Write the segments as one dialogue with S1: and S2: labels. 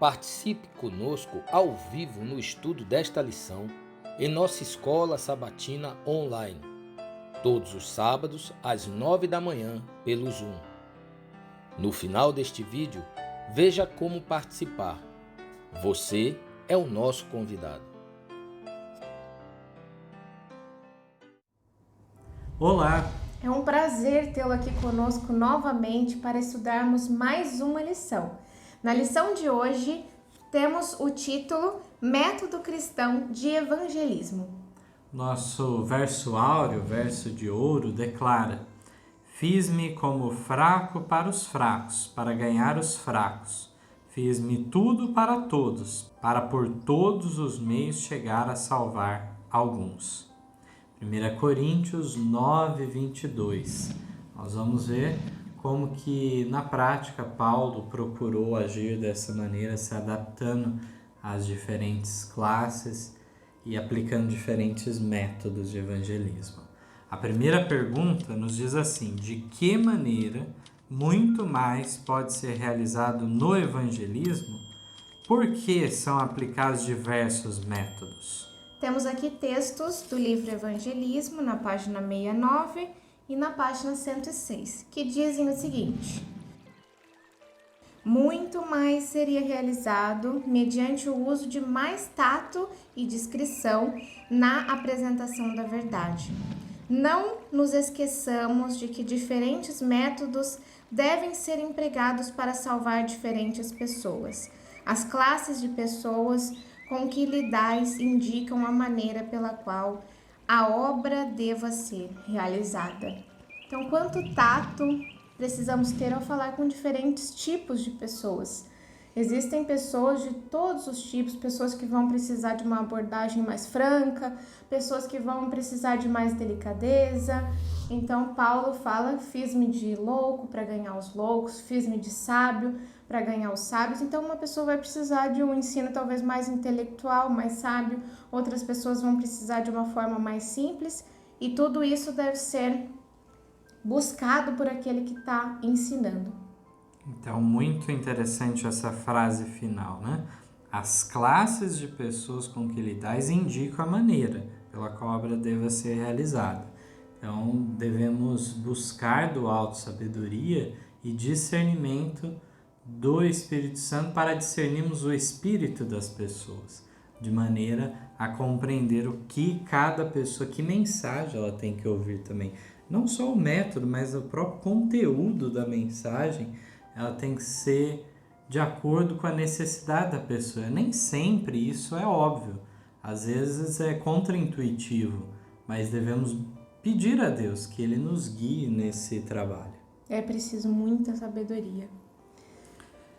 S1: Participe conosco ao vivo no estudo desta lição em nossa escola sabatina online, todos os sábados às 9 da manhã pelo Zoom. No final deste vídeo, veja como participar. Você é o nosso convidado.
S2: Olá!
S3: É um prazer tê-lo aqui conosco novamente para estudarmos mais uma lição. Na lição de hoje, temos o título Método Cristão de Evangelismo.
S2: Nosso verso áureo, verso de ouro, declara: Fiz-me como fraco para os fracos, para ganhar os fracos. Fiz-me tudo para todos, para por todos os meios chegar a salvar alguns. 1 Coríntios 9, 22. Nós vamos ver como que na prática Paulo procurou agir dessa maneira, se adaptando às diferentes classes e aplicando diferentes métodos de evangelismo. A primeira pergunta nos diz assim: de que maneira muito mais pode ser realizado no evangelismo? Por que são aplicados diversos métodos?
S3: Temos aqui textos do livro Evangelismo, na página 69 e na página 106, que dizem o seguinte: muito mais seria realizado mediante o uso de mais tato e discrição na apresentação da verdade. Não nos esqueçamos de que diferentes métodos devem ser empregados para salvar diferentes pessoas. As classes de pessoas com que lidais indicam a maneira pela qual a obra deva ser realizada. Então, quanto tato precisamos ter ao falar com diferentes tipos de pessoas? Existem pessoas de todos os tipos, pessoas que vão precisar de uma abordagem mais franca, pessoas que vão precisar de mais delicadeza. Então, Paulo fala: fiz-me de louco para ganhar os loucos, fiz-me de sábio para ganhar os sábios. Então, uma pessoa vai precisar de um ensino talvez mais intelectual, mais sábio, outras pessoas vão precisar de uma forma mais simples, e tudo isso deve ser buscado por aquele que está ensinando.
S2: Então, muito interessante essa frase final, né? As classes de pessoas com que lidais indicam a maneira pela qual a obra deva ser realizada. Então, devemos buscar do alto sabedoria e discernimento do Espírito Santo para discernirmos o espírito das pessoas, de maneira a compreender o que cada pessoa, que mensagem ela tem que ouvir também. Não só o método, mas o próprio conteúdo da mensagem, ela tem que ser de acordo com a necessidade da pessoa. Nem sempre isso é óbvio, às vezes é contraintuitivo, mas devemos pedir a Deus que Ele nos guie nesse trabalho.
S3: É preciso muita sabedoria.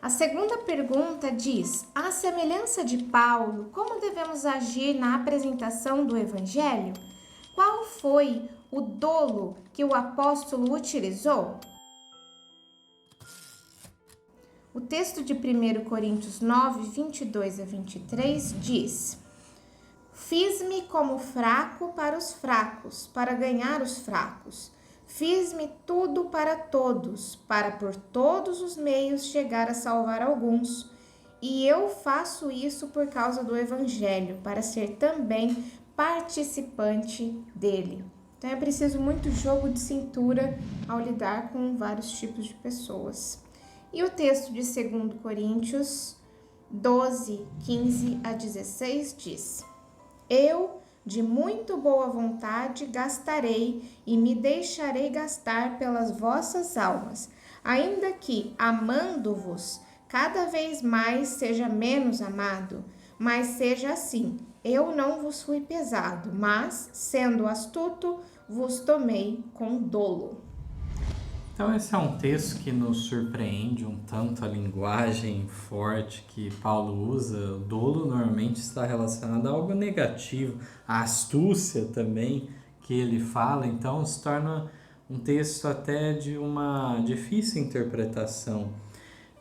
S3: A segunda pergunta diz: à semelhança de Paulo, como devemos agir na apresentação do Evangelho? Qual foi o dolo que o apóstolo utilizou? O texto de 1 Coríntios 9, 22 a 23 diz: Fiz-me como fraco para os fracos, para ganhar os fracos. Fiz-me tudo para todos, para por todos os meios chegar a salvar alguns. E eu faço isso por causa do Evangelho, para ser também participante dele. Então é preciso muito jogo de cintura ao lidar com vários tipos de pessoas. E o texto de 2 Coríntios 12, 15 a 16 diz: Eu, de muito boa vontade, gastarei e me deixarei gastar pelas vossas almas, ainda que, amando-vos, cada vez mais seja menos amado, mas seja assim. Eu não vos fui pesado, mas, sendo astuto, vos tomei com dolo.
S2: Então esse é um texto que nos surpreende um tanto, a linguagem forte que Paulo usa. O dolo normalmente está relacionado a algo negativo, a astúcia também que ele fala, então se torna um texto até de uma difícil interpretação.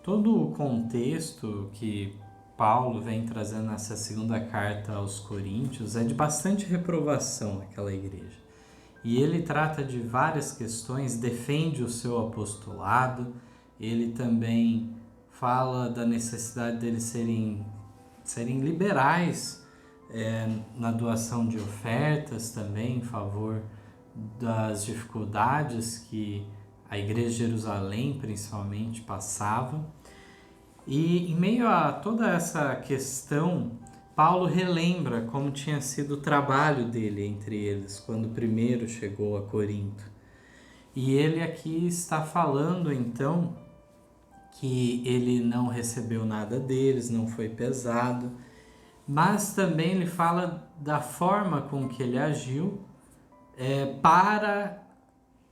S2: Todo o contexto que Paulo vem trazendo nessa segunda carta aos Coríntios é de bastante reprovação àquela igreja. E ele trata de várias questões, defende o seu apostolado, ele também fala da necessidade deles serem liberais na doação de ofertas também, em favor das dificuldades que a Igreja de Jerusalém, principalmente, passava. E em meio a toda essa questão, Paulo relembra como tinha sido o trabalho dele entre eles, quando primeiro chegou a Corinto. E ele aqui está falando, então, que ele não recebeu nada deles, não foi pesado, mas também ele fala da forma com que ele agiu para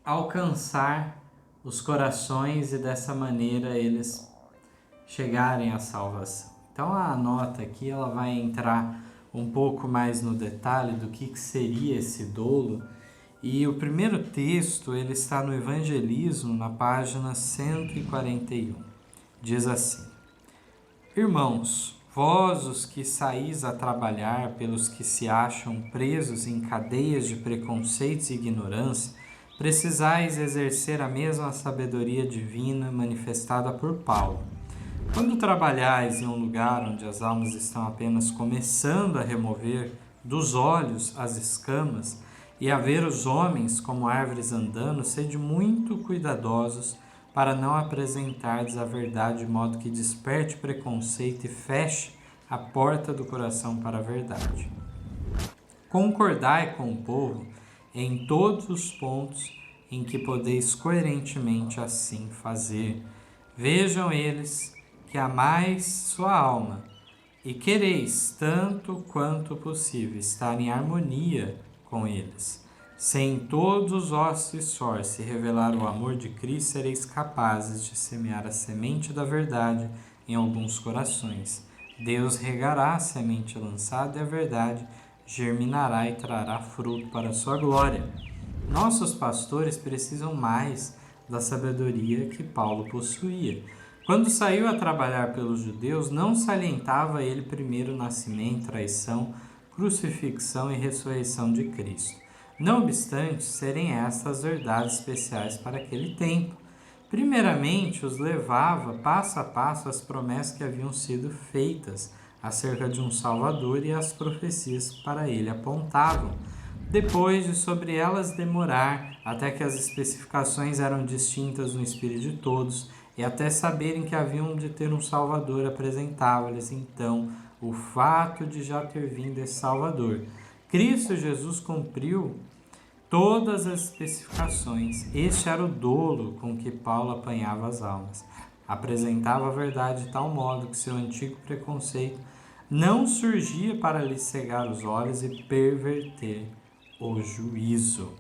S2: alcançar os corações e dessa maneira eles chegarem à salvação. Então a nota aqui ela vai entrar um pouco mais no detalhe do que seria esse dolo. E o primeiro texto ele está no Evangelismo, na página 141. Diz assim: Irmãos, vós os que saís a trabalhar pelos que se acham presos em cadeias de preconceitos e ignorância, precisais exercer a mesma sabedoria divina manifestada por Paulo. Quando trabalhais em um lugar onde as almas estão apenas começando a remover dos olhos as escamas e a ver os homens como árvores andando, sede muito cuidadosos para não apresentardes a verdade de modo que desperte preconceito e feche a porta do coração para a verdade. Concordai com o povo em todos os pontos em que podeis coerentemente assim fazer. Vejam eles que amais sua alma e quereis, tanto quanto possível, estar em harmonia com eles. Se em todos os ossos e sorte se revelar o amor de Cristo, sereis capazes de semear a semente da verdade em alguns corações. Deus regará a semente lançada e a verdade germinará e trará fruto para a sua glória. Nossos pastores precisam mais da sabedoria que Paulo possuía. Quando saiu a trabalhar pelos judeus, não salientava ele primeiro o nascimento, traição, crucifixão e ressurreição de Cristo. Não obstante, serem estas verdades especiais para aquele tempo. Primeiramente, os levava passo a passo às promessas que haviam sido feitas acerca de um Salvador e as profecias que para ele apontavam. Depois de sobre elas demorar, até que as especificações eram distintas no espírito de todos, e até saberem que haviam de ter um Salvador, apresentava-lhes então o fato de já ter vindo esse Salvador. Cristo Jesus cumpriu todas as especificações. Este era o dolo com que Paulo apanhava as almas. Apresentava a verdade de tal modo que seu antigo preconceito não surgia para lhe cegar os olhos e perverter o juízo.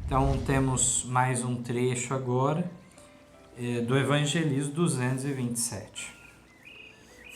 S2: Então temos mais um trecho agora do Evangelismo 227.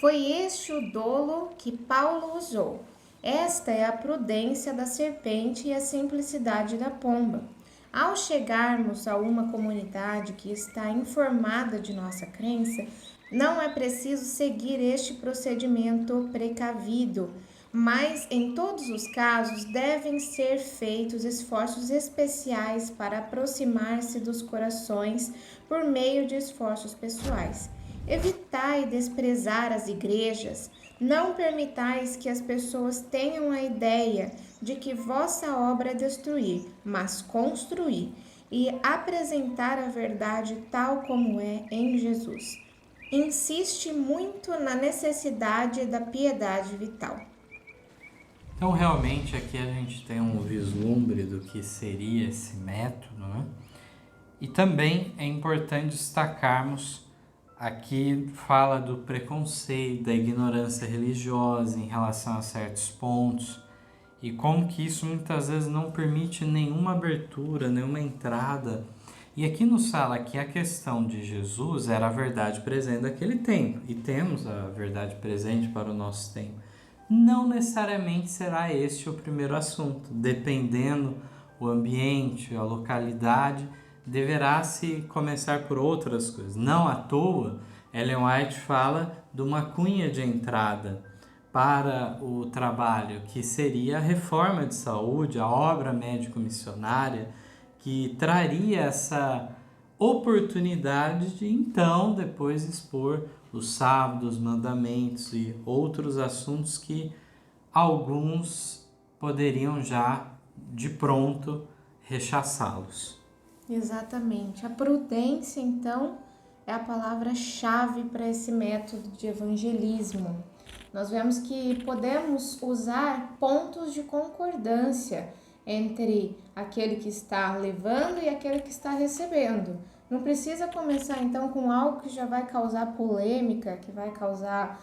S3: Foi este o dolo que Paulo usou. Esta é a prudência da serpente e a simplicidade da pomba. Ao chegarmos a uma comunidade que está informada de nossa crença, não é preciso seguir este procedimento precavido, mas em todos os casos devem ser feitos esforços especiais para aproximar-se dos corações por meio de esforços pessoais. Evitai desprezar as igrejas. Não permitais que as pessoas tenham a ideia de que vossa obra é destruir, mas construir e apresentar a verdade tal como é em Jesus. Insiste muito na necessidade da piedade vital.
S2: Então, realmente, aqui a gente tem um vislumbre do que seria esse método, né? E também é importante destacarmos, aqui fala do preconceito, da ignorância religiosa em relação a certos pontos, e como que isso muitas vezes não permite nenhuma abertura, nenhuma entrada. E aqui nos fala que a questão de Jesus era a verdade presente daquele tempo, e temos a verdade presente para o nosso tempo. Não necessariamente será este o primeiro assunto, dependendo o ambiente, a localidade, deverá se começar por outras coisas. Não à toa, Ellen White fala de uma cunha de entrada para o trabalho, que seria a reforma de saúde, a obra médico-missionária, que traria essa oportunidade de então depois expor os sábados, os mandamentos e outros assuntos que alguns poderiam já de pronto rechaçá-los.
S3: Exatamente. A prudência, então, é a palavra-chave para esse método de evangelismo. Nós vemos que podemos usar pontos de concordância entre aquele que está levando e aquele que está recebendo. Não precisa começar então com algo que já vai causar polêmica, que vai causar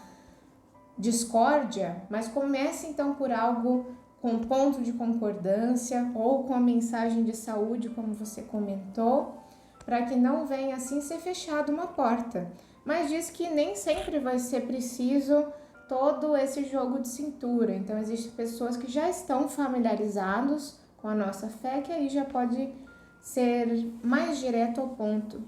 S3: discórdia, mas comece então por algo com ponto de concordância ou com a mensagem de saúde, como você comentou, para que não venha assim ser fechada uma porta. Mas diz que nem sempre vai ser preciso todo esse jogo de cintura. Então, existem pessoas que já estão familiarizados com a nossa fé, que aí já pode ser mais direto ao ponto.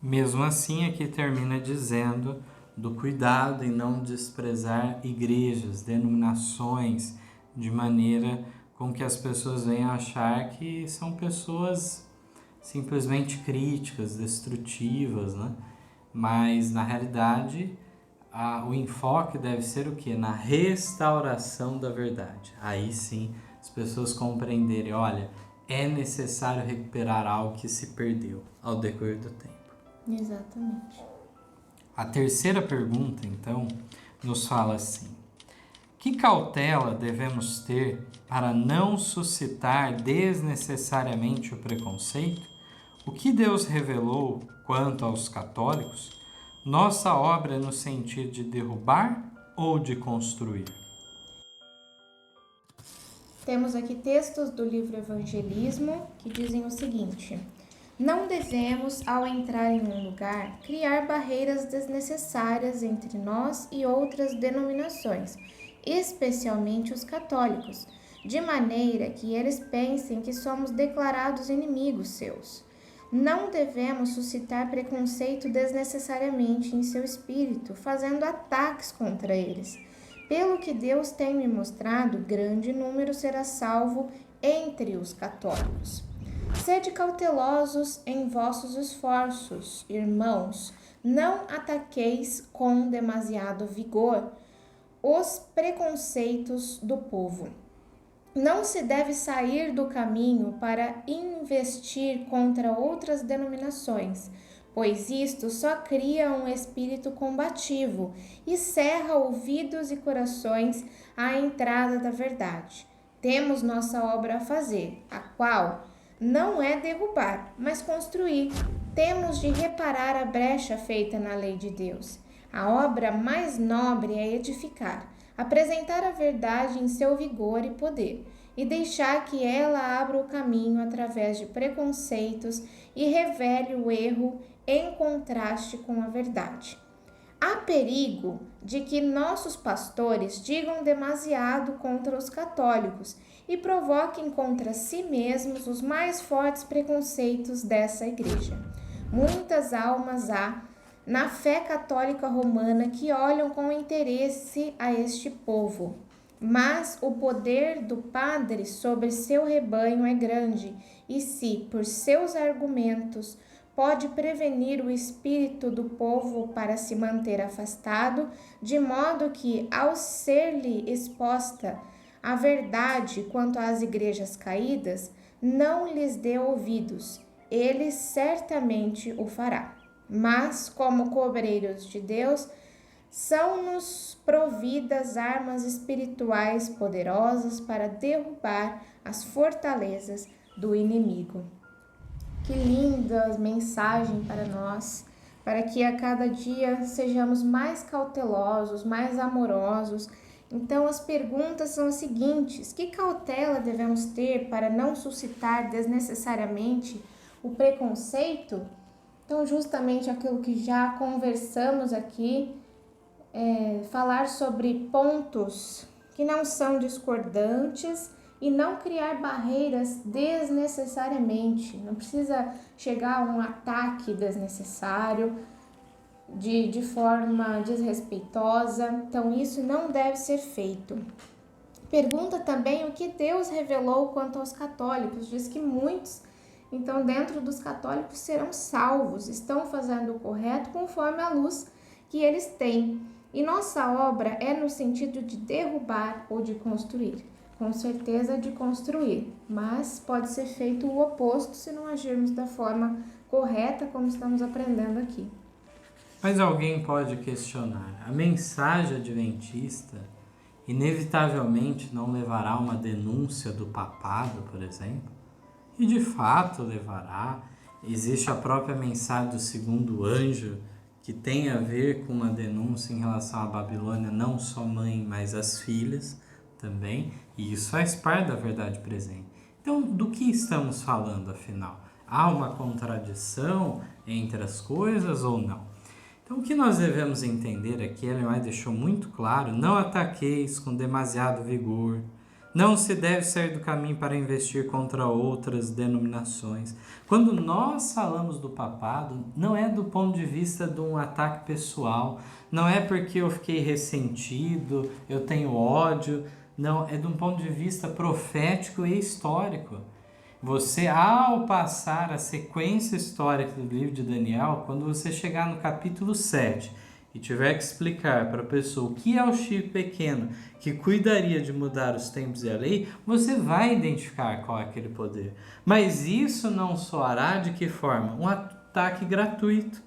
S2: Mesmo assim, aqui termina dizendo do cuidado em não desprezar igrejas, denominações, de maneira com que as pessoas venham achar que são pessoas simplesmente críticas, destrutivas, né? Mas, na realidade, o enfoque deve ser o quê? Na restauração da verdade. Aí sim, as pessoas compreenderem, olha, é necessário recuperar algo que se perdeu ao decorrer do tempo.
S3: Exatamente.
S2: A terceira pergunta, então, nos fala assim: que cautela devemos ter para não suscitar desnecessariamente o preconceito? O que Deus revelou quanto aos católicos? Nossa obra é no sentido de derrubar ou de construir?
S3: Temos aqui textos do livro Evangelismo que dizem o seguinte: não devemos, ao entrar em um lugar, criar barreiras desnecessárias entre nós e outras denominações, especialmente os católicos, de maneira que eles pensem que somos declarados inimigos seus. Não devemos suscitar preconceito desnecessariamente em seu espírito, fazendo ataques contra eles. Pelo que Deus tem me mostrado, grande número será salvo entre os católicos. Sede cautelosos em vossos esforços, irmãos, não ataqueis com demasiado vigor os preconceitos do povo. Não se deve sair do caminho para investir contra outras denominações, pois isto só cria um espírito combativo e cerra ouvidos e corações à entrada da verdade. Temos nossa obra a fazer, a qual não é derrubar, mas construir. Temos de reparar a brecha feita na lei de Deus. A obra mais nobre é edificar, apresentar a verdade em seu vigor e poder, e deixar que ela abra o caminho através de preconceitos e revele o erro em contraste com a verdade. Há perigo de que nossos pastores digam demasiado contra os católicos e provoquem contra si mesmos os mais fortes preconceitos dessa igreja. Muitas almas há na fé católica romana que olham com interesse a este povo, mas o poder do padre sobre seu rebanho é grande, e se, por seus argumentos, pode prevenir o espírito do povo para se manter afastado, de modo que, ao ser-lhe exposta a verdade quanto às igrejas caídas, não lhes dê ouvidos, ele certamente o fará. Mas, como cobreiros de Deus, são-nos providas armas espirituais poderosas para derrubar as fortalezas do inimigo. Que linda mensagem para nós, para que a cada dia sejamos mais cautelosos, mais amorosos. Então, as perguntas são as seguintes: que cautela devemos ter para não suscitar desnecessariamente o preconceito? Então, justamente aquilo que já conversamos aqui, falar sobre pontos que não são discordantes e não criar barreiras desnecessariamente. Não precisa chegar a um ataque desnecessário, de forma desrespeitosa. Então, isso não deve ser feito. Pergunta também o que Deus revelou quanto aos católicos. Diz que muitos Então, dentro dos católicos serão salvos, estão fazendo o correto conforme a luz que eles têm. E nossa obra é no sentido de derrubar ou de construir. Com certeza de construir, mas pode ser feito o oposto se não agirmos da forma correta, como estamos aprendendo aqui.
S2: Mas alguém pode questionar: a mensagem adventista inevitavelmente não levará a uma denúncia do papado, por exemplo? E de fato levará. Existe a própria mensagem do segundo anjo, que tem a ver com uma denúncia em relação à Babilônia, não só mãe, mas as filhas também, e isso faz parte da verdade presente. Então, do que estamos falando, afinal? Há uma contradição entre as coisas ou não? Então, o que nós devemos entender aqui, Ellen White deixou muito claro: não ataqueis com demasiado vigor, não se deve sair do caminho para investir contra outras denominações. Quando nós falamos do papado, não é do ponto de vista de um ataque pessoal, não é porque eu fiquei ressentido, eu tenho ódio, não, é de um ponto de vista profético e histórico. Você, ao passar a sequência histórica do livro de Daniel, quando você chegar no capítulo 7 e tiver que explicar para a pessoa o que é o chifre pequeno que cuidaria de mudar os tempos e a lei, você vai identificar qual é aquele poder. Mas isso não soará de que forma? Um ataque gratuito.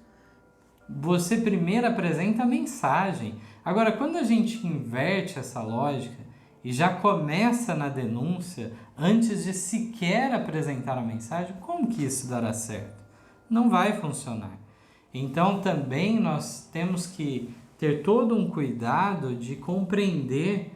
S2: Você primeiro apresenta a mensagem. Agora, quando a gente inverte essa lógica e já começa na denúncia, antes de sequer apresentar a mensagem, como que isso dará certo? Não vai funcionar. Então também nós temos que ter todo um cuidado de compreender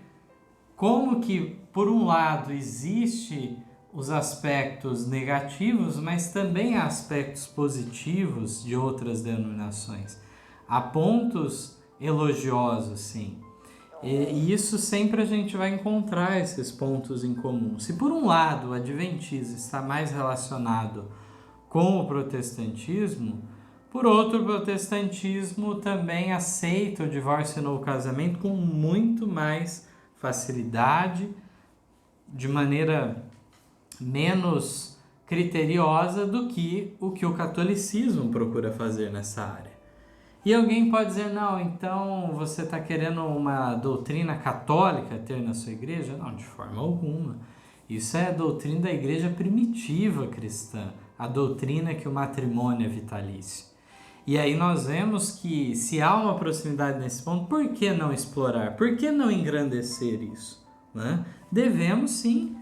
S2: como que, por um lado, existe os aspectos negativos, mas também há aspectos positivos de outras denominações. Há pontos elogiosos, sim. E isso sempre a gente vai encontrar esses pontos em comum. Se por um lado o adventismo está mais relacionado com o protestantismo, por outro, o protestantismo também aceita o divórcio e novo casamento com muito mais facilidade, de maneira menos criteriosa do que o catolicismo procura fazer nessa área. E alguém pode dizer: não, então você está querendo uma doutrina católica ter na sua igreja? Não, de forma alguma. Isso é a doutrina da igreja primitiva cristã, a doutrina que o matrimônio é vitalício. E aí nós vemos que, se há uma proximidade nesse ponto, por que não explorar? Por que não engrandecer isso? Né? Devemos sim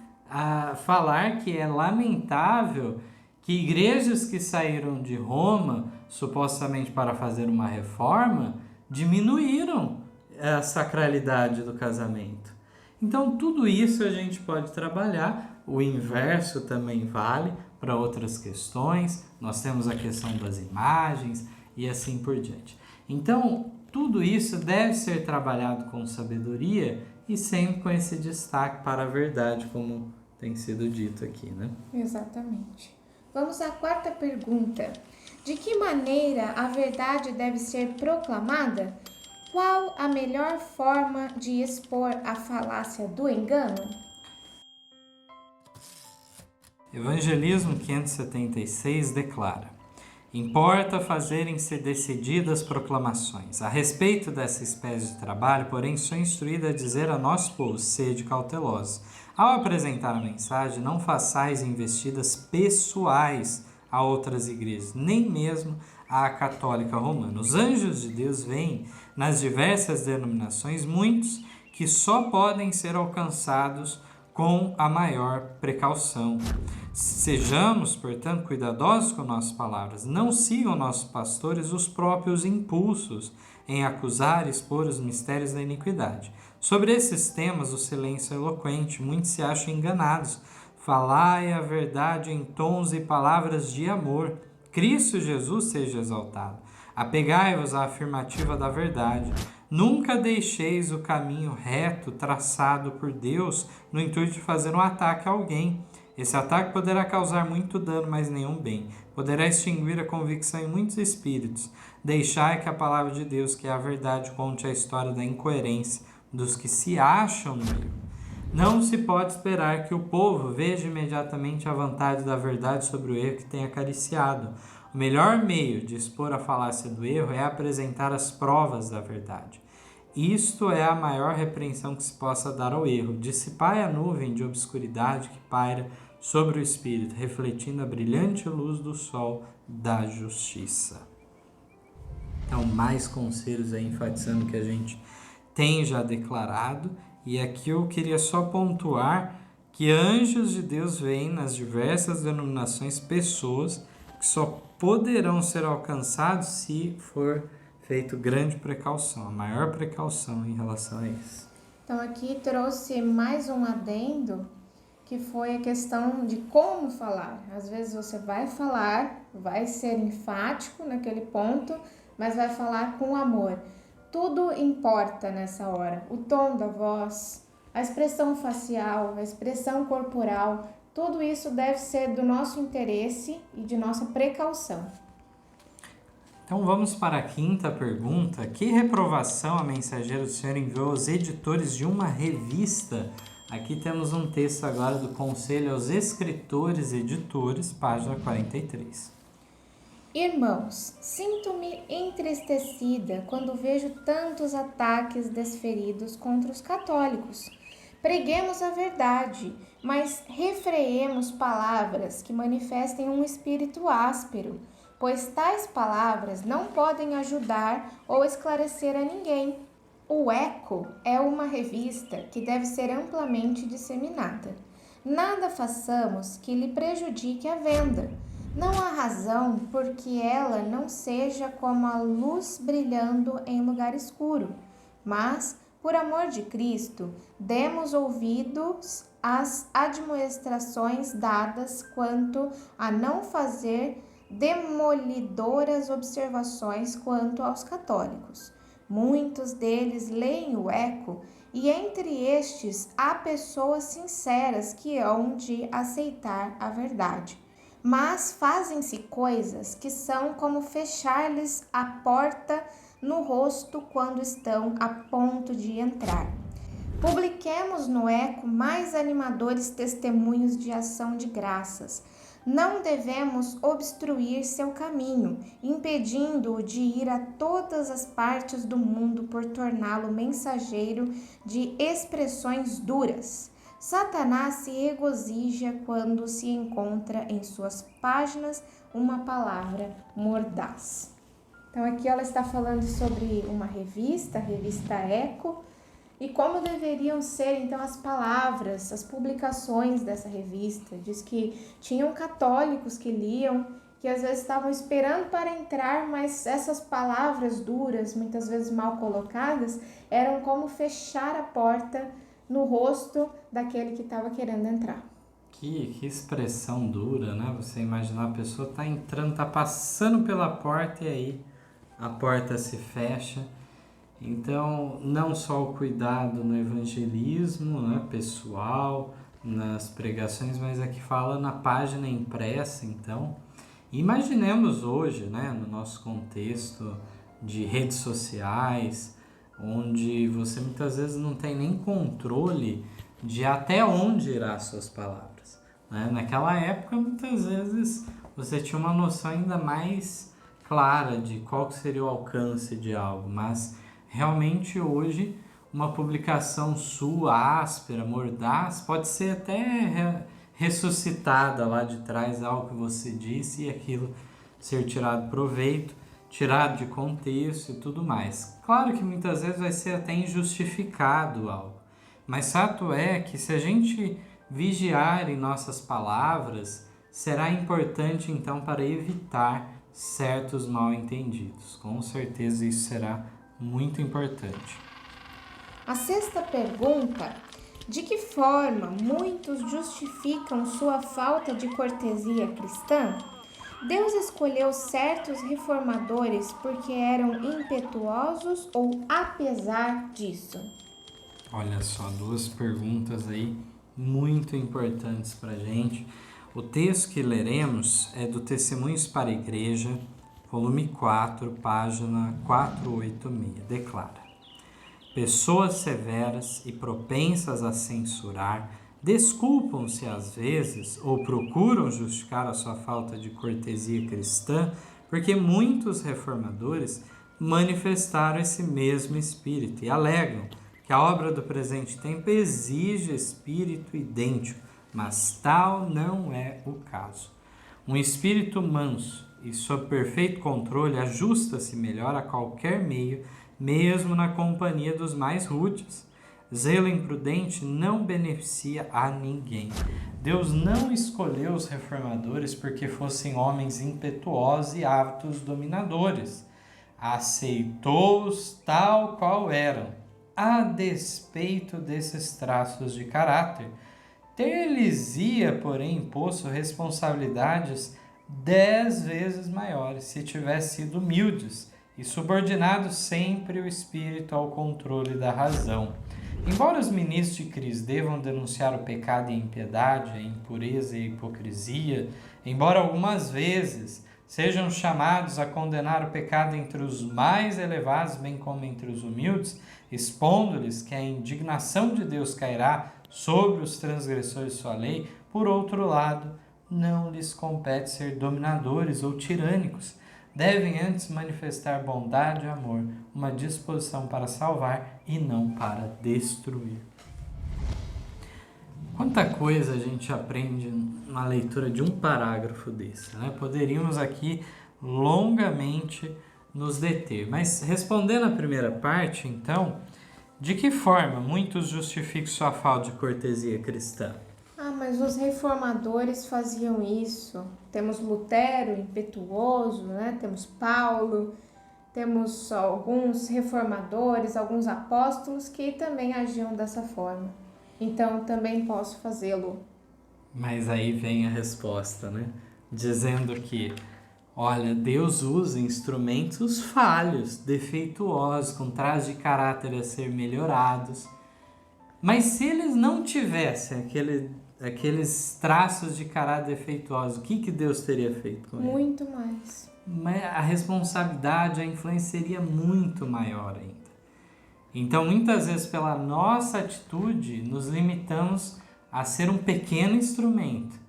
S2: falar que é lamentável que igrejas que saíram de Roma, supostamente para fazer uma reforma, diminuíram a sacralidade do casamento. Então, tudo isso a gente pode trabalhar. O inverso também vale para outras questões. Nós temos a questão das imagens e assim por diante. Então, tudo isso deve ser trabalhado com sabedoria e sempre com esse destaque para a verdade, como tem sido dito aqui, né?
S3: Exatamente. Vamos à quarta pergunta. De que maneira a verdade deve ser proclamada? Qual a melhor forma de expor a falácia do engano?
S2: Evangelismo 576 declara: importa fazerem-se decididas proclamações. A respeito dessa espécie de trabalho, porém, sou instruído a dizer a nosso povo: sede cautelosos. Ao apresentar a mensagem, não façais investidas pessoais a outras igrejas, nem mesmo à católica romana. Os anjos de Deus veem nas diversas denominações muitos que só podem ser alcançados com a maior precaução. Sejamos, portanto, cuidadosos com nossas palavras. Não sigam nossos pastores os próprios impulsos em acusar e expor os mistérios da iniquidade. Sobre esses temas, o silêncio é eloquente. Muitos se acham enganados. Falai a verdade em tons e palavras de amor. Cristo Jesus seja exaltado. Apegai-vos à afirmativa da verdade. Nunca deixeis o caminho reto traçado por Deus no intuito de fazer um ataque a alguém. Esse ataque poderá causar muito dano, mas nenhum bem. Poderá extinguir a convicção em muitos espíritos. Deixai que a palavra de Deus, que é a verdade, conte a história da incoerência dos que se acham no erro. Não se pode esperar que o povo veja imediatamente a vantagem da verdade sobre o erro que tem acariciado. O melhor meio de expor a falácia do erro é apresentar as provas da verdade. Isto é a maior repreensão que se possa dar ao erro. Dissipai a nuvem de obscuridade que paira sobre o espírito, refletindo a brilhante luz do sol da justiça. Então, mais conselhos aí enfatizando o que a gente tem já declarado. E aqui eu queria só pontuar que anjos de Deus veem nas diversas denominações pessoas que só poderão ser alcançados se for feito grande precaução, a maior precaução em relação a isso.
S3: Então aqui trouxe mais um adendo, que foi a questão de como falar. Às vezes você vai falar, vai ser enfático naquele ponto, mas vai falar com amor. Tudo importa nessa hora. O tom da voz, a expressão facial, a expressão corporal, tudo isso deve ser do nosso interesse e de nossa precaução.
S2: Então vamos para a quinta pergunta. Que reprovação a mensageira do Senhor enviou aos editores de uma revista? Aqui temos um texto agora do Conselho aos Escritores e Editores, página 43.
S3: Irmãos, sinto-me entristecida quando vejo tantos ataques desferidos contra os católicos. Preguemos a verdade, mas refreemos palavras que manifestem um espírito áspero, pois tais palavras não podem ajudar ou esclarecer a ninguém. O Eco é uma revista que deve ser amplamente disseminada. Nada façamos que lhe prejudique a venda. Não há razão por que ela não seja como a luz brilhando em lugar escuro, mas, por amor de Cristo, demos ouvidos às admoestações dadas quanto a não fazer demolidoras observações quanto aos católicos. Muitos deles leem o Eco e entre estes há pessoas sinceras que hão de aceitar a verdade. Mas fazem-se coisas que são como fechar-lhes a porta no rosto quando estão a ponto de entrar. Publiquemos no Eco mais animadores testemunhos de ação de graças. Não devemos obstruir seu caminho, impedindo-o de ir a todas as partes do mundo por torná-lo mensageiro de expressões duras. Satanás se regozija quando se encontra em suas páginas uma palavra mordaz. Então aqui ela está falando sobre uma revista, a revista Eco, e como deveriam ser então as palavras, as publicações dessa revista. Diz que tinham católicos que liam, que às vezes estavam esperando para entrar, mas essas palavras duras, muitas vezes mal colocadas, eram como fechar a porta no rosto daquele que estava querendo entrar.
S2: Que expressão dura, né? Você imaginar a pessoa tá entrando, tá passando pela porta e aí a porta se fecha. Então, não só o cuidado no evangelismo, né, pessoal, nas pregações, mas aqui fala na página impressa. Então, imaginemos hoje, né, no nosso contexto de redes sociais, onde você muitas vezes não tem nem controle de até onde irá as suas palavras, né? Naquela época, muitas vezes, você tinha uma noção ainda mais clara de qual que seria o alcance de algo, mas realmente hoje uma publicação sua, áspera, mordaz, pode ser até ressuscitada lá de trás, algo que você disse e aquilo ser tirado proveito, tirado de contexto e tudo mais. Claro que muitas vezes vai ser até injustificado algo, mas fato é que se a gente vigiar em nossas palavras, será importante então para evitar certos mal-entendidos. Com certeza isso será muito importante.
S3: A sexta pergunta: de que forma muitos justificam sua falta de cortesia cristã? Deus escolheu certos reformadores porque eram impetuosos ou apesar disso?
S2: Olha só, duas perguntas aí muito importantes para a gente. O texto que leremos é do Testemunhos para a Igreja, volume 4, página 486. Declara: Pessoas severas e propensas a censurar desculpam-se às vezes ou procuram justificar a sua falta de cortesia cristã, porque muitos reformadores manifestaram esse mesmo espírito e alegam que a obra do presente tempo exige espírito idêntico, mas tal não é o caso. Um espírito manso e sob perfeito controle ajusta-se melhor a qualquer meio, mesmo na companhia dos mais rudes. Zelo imprudente não beneficia a ninguém. Deus não escolheu os reformadores porque fossem homens impetuosos e ávidos dominadores. Aceitou-os tal qual eram, a despeito desses traços de caráter. Ter-lhes-ia, porém, imposto responsabilidades 10 vezes maiores se tivessem sido humildes e subordinados sempre o espírito ao controle da razão. Embora os ministros de Cristo devam denunciar o pecado e a impiedade, a impureza e a hipocrisia, embora algumas vezes sejam chamados a condenar o pecado entre os mais elevados, bem como entre os humildes, expondo-lhes que a indignação de Deus cairá sobre os transgressores de sua lei, por outro lado, não lhes compete ser dominadores ou tirânicos. Devem antes manifestar bondade e amor, uma disposição para salvar e não para destruir. Quanta coisa a gente aprende na leitura de um parágrafo desse, né? Poderíamos aqui longamente nos deter. Mas respondendo à primeira parte, então, de que forma muitos justificam sua falta de cortesia cristã?
S3: Mas os reformadores faziam isso. Temos Lutero, impetuoso, né? Temos Paulo, temos alguns reformadores, alguns apóstolos que também agiam dessa forma. Então, também posso fazê-lo.
S2: Mas aí vem a resposta, né? Dizendo que, olha, Deus usa instrumentos falhos, defeituosos, com traços de caráter a ser melhorados. Mas se eles não tivessem aqueles traços de caráter defeituosos, o que Deus teria feito com eles?
S3: Muito mais.
S2: Mas a responsabilidade, a influência seria muito maior ainda. Então, muitas vezes, pela nossa atitude, nos limitamos a ser um pequeno instrumento.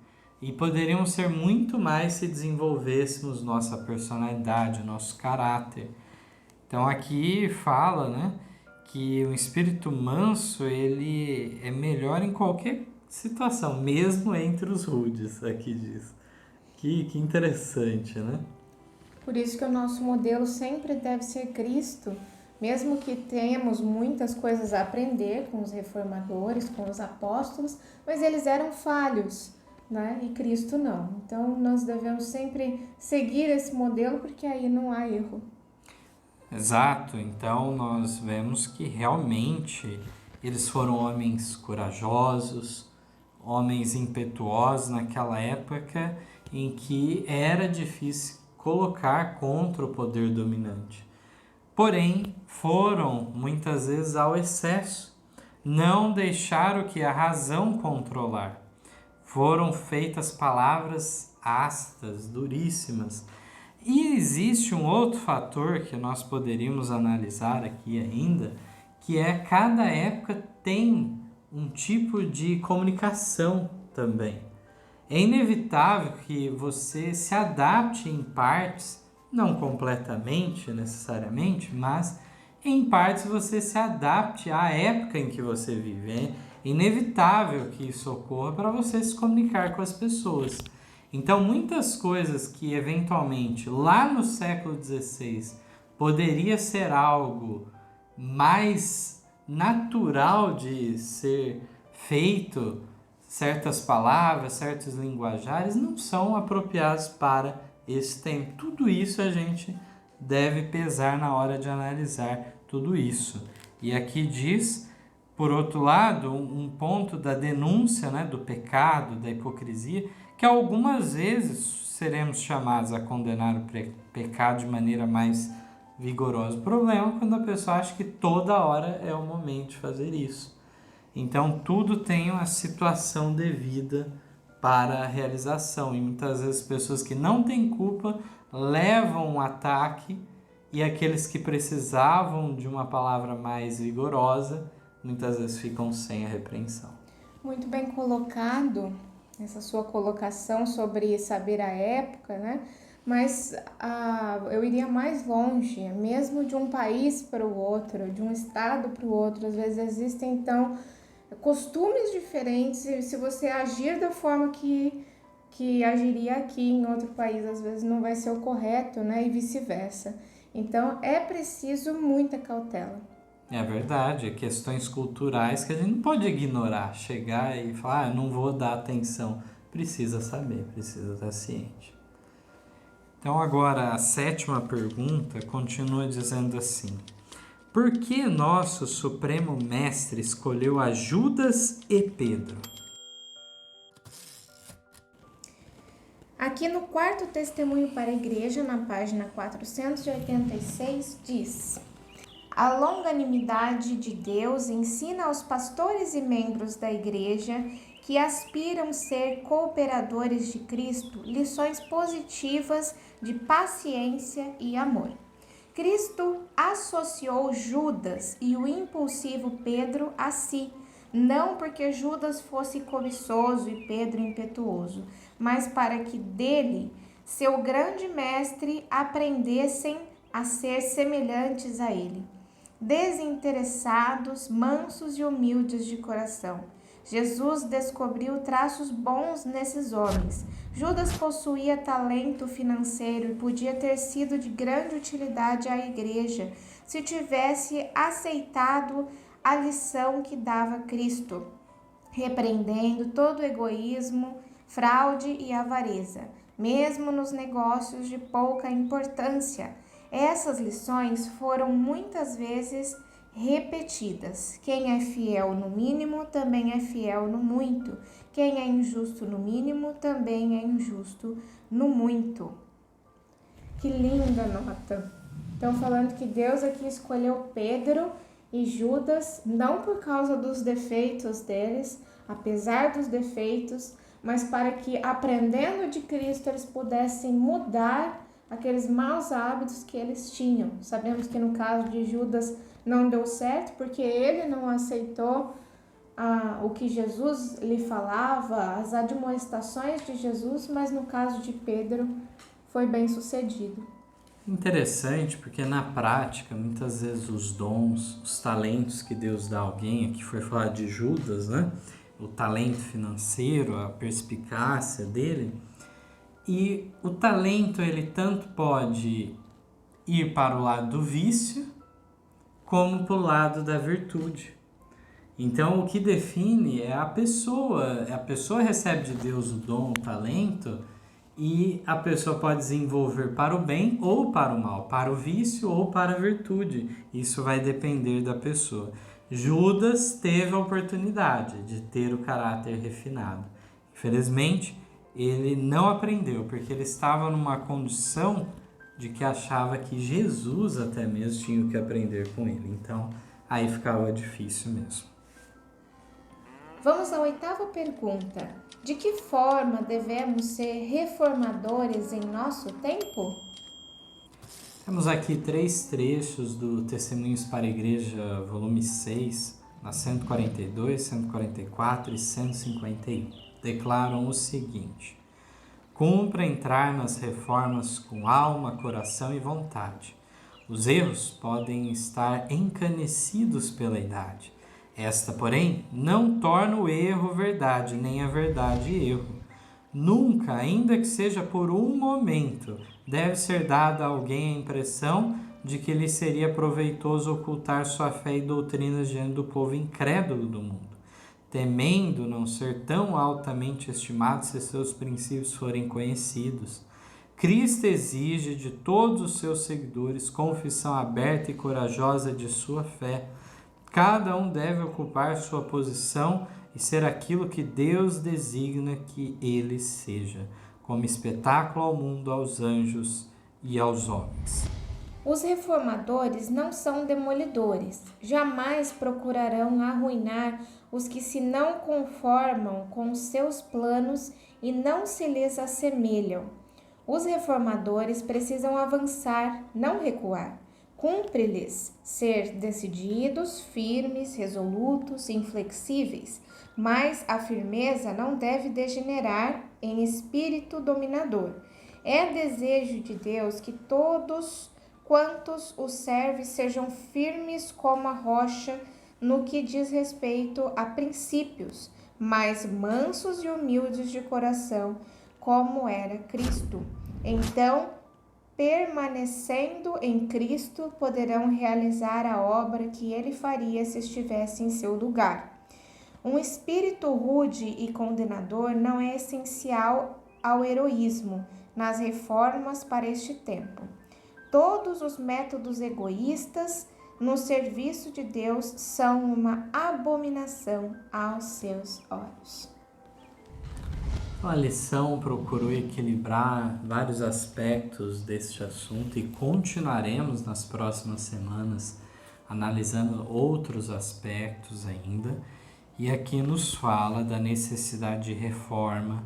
S2: E poderíamos ser muito mais se desenvolvêssemos nossa personalidade, nosso caráter. Então, aqui fala, né, que o espírito manso, ele é melhor em qualquer situação, mesmo entre os rudes, aqui diz. Que interessante, né?
S3: Por isso que o nosso modelo sempre deve ser Cristo, mesmo que tenhamos muitas coisas a aprender com os reformadores, com os apóstolos, mas eles eram falhos, né? E Cristo não. Então, nós devemos sempre seguir esse modelo, porque aí não há erro.
S2: Exato. Então, nós vemos que realmente eles foram homens corajosos, homens impetuosos naquela época em que era difícil colocar contra o poder dominante. Porém, foram muitas vezes ao excesso, não deixaram que a razão controlar. Foram feitas palavras ásperas, duríssimas. E existe um outro fator que nós poderíamos analisar aqui ainda, que é cada época tem um tipo de comunicação também. É inevitável que você se adapte em partes, não completamente necessariamente, mas em partes você se adapte à época em que você vive. É inevitável que isso ocorra para você se comunicar com as pessoas. Então, muitas coisas que eventualmente lá no século XVI poderia ser algo mais natural de ser feito, certas palavras, certos linguajares não são apropriados para esse tempo. Tudo isso a gente deve pesar na hora de analisar tudo isso. E aqui diz, por outro lado, um ponto da denúncia, né, do pecado, da hipocrisia, que algumas vezes seremos chamados a condenar o pecado de maneira mais vigorosa. O problema é quando a pessoa acha que toda hora é o momento de fazer isso. Então, tudo tem uma situação devida para a realização. E muitas vezes pessoas que não têm culpa levam um ataque e aqueles que precisavam de uma palavra mais vigorosa, muitas vezes ficam sem a repreensão.
S3: Muito bem colocado essa sua colocação sobre saber a época, né? Mas eu iria mais longe, mesmo de um país para o outro, de um estado para o outro. Às vezes existem, então, costumes diferentes, e se você agir da forma que agiria aqui em outro país, às vezes não vai ser o correto, né? E vice-versa. Então, é preciso muita cautela.
S2: É verdade, questões culturais que a gente não pode ignorar, chegar e falar, não vou dar atenção. Precisa saber, precisa estar ciente. Então agora a 7ª pergunta continua dizendo assim: por que nosso Supremo Mestre escolheu a Judas e Pedro?
S3: Aqui no quarto testemunho para a igreja, na página 486, diz: a longanimidade de Deus ensina aos pastores e membros da igreja que aspiram ser cooperadores de Cristo lições positivas de paciência e amor. Cristo associou Judas e o impulsivo Pedro a si, não porque Judas fosse cobiçoso e Pedro impetuoso, mas para que dele, seu grande mestre, aprendessem a ser semelhantes a ele, desinteressados, mansos e humildes de coração. Jesus descobriu traços bons nesses homens. Judas possuía talento financeiro e podia ter sido de grande utilidade à igreja se tivesse aceitado a lição que dava Cristo, repreendendo todo egoísmo, fraude e avareza, mesmo nos negócios de pouca importância. Essas lições foram muitas vezes repetidas. Quem é fiel no mínimo também é fiel no muito. Quem é injusto no mínimo também é injusto no muito. Que linda nota! Então, falando que Deus aqui escolheu Pedro e Judas, não por causa dos defeitos deles, apesar dos defeitos, mas para que, aprendendo de Cristo, eles pudessem mudar aqueles maus hábitos que eles tinham. Sabemos que no caso de Judas não deu certo, porque ele não aceitou o que Jesus lhe falava, as admoestações de Jesus, mas no caso de Pedro foi bem sucedido.
S2: Interessante, porque na prática, muitas vezes os dons, os talentos que Deus dá a alguém, aqui foi falar de Judas, né? O talento financeiro, a perspicácia dele. E o talento, ele tanto pode ir para o lado do vício, como para o lado da virtude. Então, o que define é a pessoa recebe de Deus o dom, o talento, e a pessoa pode desenvolver para o bem ou para o mal, para o vício ou para a virtude. Isso vai depender da pessoa. Judas teve a oportunidade de ter o caráter refinado. Infelizmente, ele não aprendeu, porque ele estava numa condição de que achava que Jesus até mesmo tinha que aprender com ele. Então, aí ficava difícil mesmo.
S3: Vamos à 8ª pergunta. De que forma devemos ser reformadores em nosso tempo?
S2: Temos aqui 3 trechos do Testemunhos para a Igreja, volume 6, na 142, 144 e 151. Declaram o seguinte: cumpra entrar nas reformas com alma, coração e vontade. Os erros podem estar encanecidos pela idade. Esta, porém, não torna o erro verdade, nem a verdade erro. Nunca, ainda que seja por um momento, deve ser dada a alguém a impressão de que lhe seria proveitoso ocultar sua fé e doutrinas diante do povo incrédulo do mundo, temendo não ser tão altamente estimado se seus princípios forem conhecidos. Cristo exige de todos os seus seguidores confissão aberta e corajosa de sua fé. Cada um deve ocupar sua posição e ser aquilo que Deus designa que ele seja, como espetáculo ao mundo, aos anjos e aos homens.
S3: Os reformadores não são demolidores, jamais procurarão arruinar os que se não conformam com os seus planos e não se lhes assemelham. Os reformadores precisam avançar, não recuar. Cumpre-lhes ser decididos, firmes, resolutos, inflexíveis, mas a firmeza não deve degenerar em espírito dominador. É desejo de Deus que todos quantos o servem sejam firmes como a rocha no que diz respeito a princípios, mas mansos e humildes de coração, como era Cristo. Então, permanecendo em Cristo, poderão realizar a obra que ele faria se estivesse em seu lugar. Um espírito rude e condenador não é essencial ao heroísmo nas reformas para este tempo. Todos os métodos egoístas no serviço de Deus são uma abominação aos seus olhos.
S2: A lição procurou equilibrar vários aspectos deste assunto e continuaremos nas próximas semanas analisando outros aspectos ainda. E aqui nos fala da necessidade de reforma,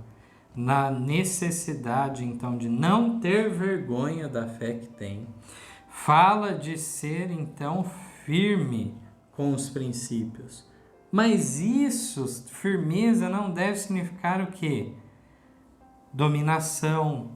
S2: na necessidade então de não ter vergonha da fé que tem. Fala de ser então firme com os princípios. Mas isso, firmeza, não deve significar o quê? Dominação,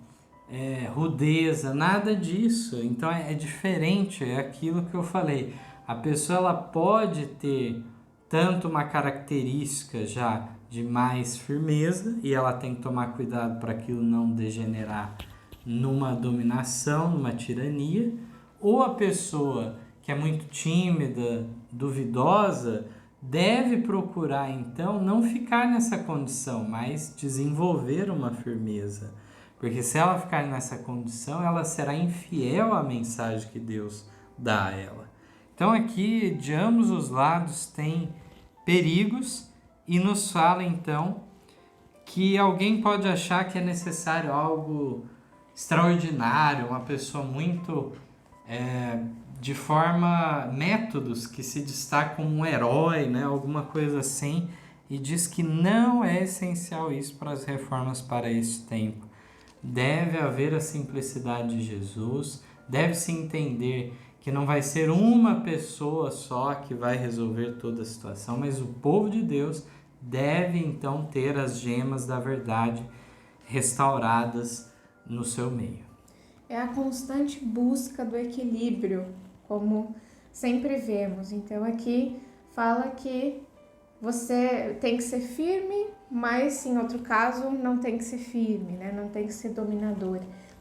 S2: rudeza, nada disso. Então é diferente, é aquilo que eu falei. A pessoa ela pode ter tanto uma característica já de mais firmeza, e ela tem que tomar cuidado para aquilo não degenerar numa dominação, numa tirania, ou a pessoa que é muito tímida, duvidosa, deve procurar, então, não ficar nessa condição, mas desenvolver uma firmeza. Porque se ela ficar nessa condição, ela será infiel à mensagem que Deus dá a ela. Então, aqui, de ambos os lados, tem perigos e nos fala, então, que alguém pode achar que é necessário algo extraordinário, uma pessoa muito... de forma, métodos que se destaca como um herói, né? Alguma coisa assim, e diz que não é essencial isso para as reformas para esse tempo. Deve haver a simplicidade de Jesus, deve-se entender que não vai ser uma pessoa só que vai resolver toda a situação, mas o povo de Deus deve então ter as gemas da verdade restauradas no seu meio.
S3: É a constante busca do equilíbrio, como sempre vemos. Então aqui fala que você tem que ser firme, mas em outro caso não tem que ser firme, né? Não tem que ser dominador.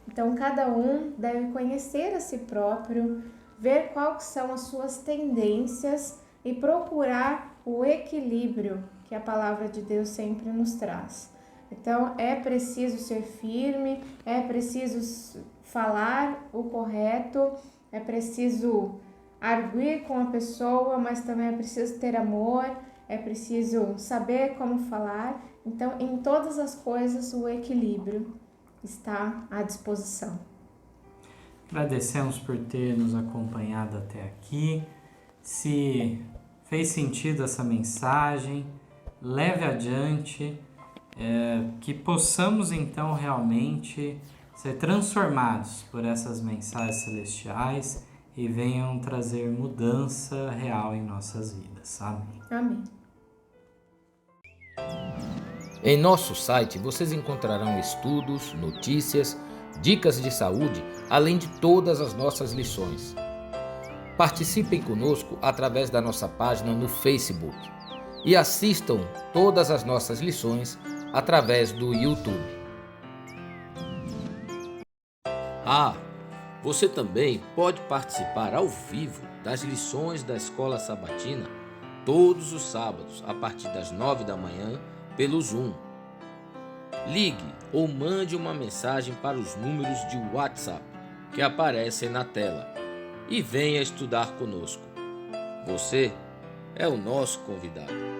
S3: Então cada um deve conhecer a si próprio, ver quais são as suas tendências e procurar o equilíbrio que a palavra de Deus sempre nos traz. Então é preciso ser firme, é preciso falar o correto, é preciso arguir com a pessoa, mas também é preciso ter amor, é preciso saber como falar. Então, em todas as coisas, o equilíbrio está à disposição.
S2: Agradecemos por ter nos acompanhado até aqui. Se fez sentido essa mensagem, leve adiante, que possamos então realmente ser transformados por essas mensagens celestiais e venham trazer mudança real em nossas vidas. Amém.
S3: Amém.
S1: Em nosso site vocês encontrarão estudos, notícias, dicas de saúde, além de todas as nossas lições. Participem conosco através da nossa página no Facebook e assistam todas as nossas lições através do YouTube. Você também pode participar ao vivo das lições da Escola Sabatina todos os sábados a partir das 9 da manhã pelo Zoom. Ligue ou mande uma mensagem para os números de WhatsApp que aparecem na tela e venha estudar conosco. Você é o nosso convidado.